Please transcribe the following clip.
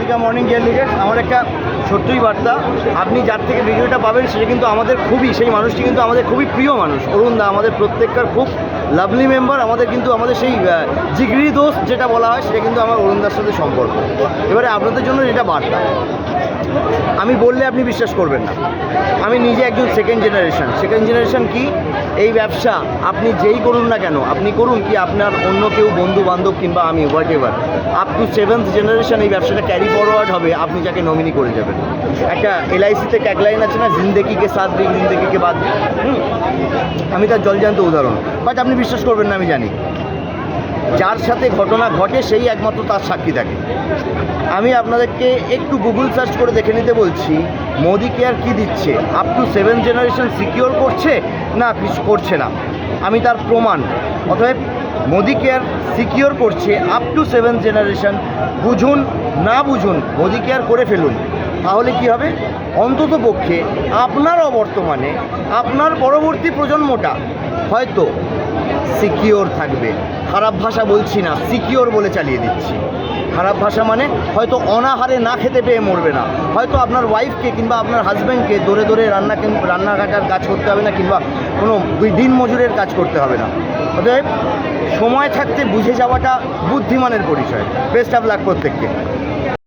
মোদিকা morning deer leaders, আমার একটা ছোট্টই বার্তা। আপনি যার থেকে ভিডিওটা পাবেন সেটা কিন্তু আমাদের খুবই, সেই মানুষটি কিন্তু আমাদের খুবই প্রিয় মানুষ। অরুণ দা আমাদের প্রত্যেককার খুব লাভলি মেম্বার। আমাদের কিন্তু আমাদের সেই জিগরি দোস্ত যেটা বলা হয় সেটা কিন্তু আমার অরুণ দার সাথে সম্পর্ক। এবারে আপনাদের জন্য যেটা বার্তা, আমি বললে আপনি বিশ্বাস করবেন না, আমি নিজে একজন সেকেন্ড জেনারেশন কি এই ব্যবসা আপনি যেই করুন না কেন, আপনি করুন কি আপনার অন্য কেউ বন্ধু বান্ধব কিংবা আমি what ever, up to 7th generation এই ব্যবসাটা ক্যারি ফরওয়ার্ড হবে আপনি যাকে নমিনি করে যাবেন। একটা LIC-তে ট্যাগলাইন আছে না, জিন্দেগিকে সাথ দিক জিন্দেগিকে বাদ। আমি তার জলজান্ত উদাহরণ, বাট আপনি বিশ্বাস করবেন না আমি জানি। যার সাথে ঘটনা ঘটে সেই একমাত্র তার সাক্ষী থাকে। আমি আপনাদেরকে একটু গুগল সার্চ করে দেখে নিতে বলছি, মোদি কেয়ার কী দিচ্ছে, up to 7th generation secure করছে না কিছু করছে না, আমি তার প্রমাণ। অতএব মোদি কেয়ার সিকিওর করছে আপ টু 7th জেনারেশন। বুঝুন না বুঝুন, মোদি কেয়ার করে ফেলুন, তাহলে কি হবে, অন্তত পক্ষে আপনার অবর্তমানে আপনার পরবর্তী প্রজন্মটা হয়তো সিকিওর থাকবে। খারাপ ভাষা বলছি না, সিকিওর বলে চালিয়ে দিচ্ছি। খারাপ ভাষা মানে হয়তো অনাহারে না খেতে পেয়ে মরবে না, হয়তো আপনার ওয়াইফকে কিংবা আপনার হাজব্যান্ডকে দৌড়ে দৌড়ে রান্নাঘাটার কাজ করতে হবে না, কিংবা কোনো দিন মজুরের কাজ করতে হবে না। অতএব সময় থাকতে বুঝে যাওয়াটা বুদ্ধিমানের পরিচয়। বেস্ট অফ লাক প্রত্যেককে।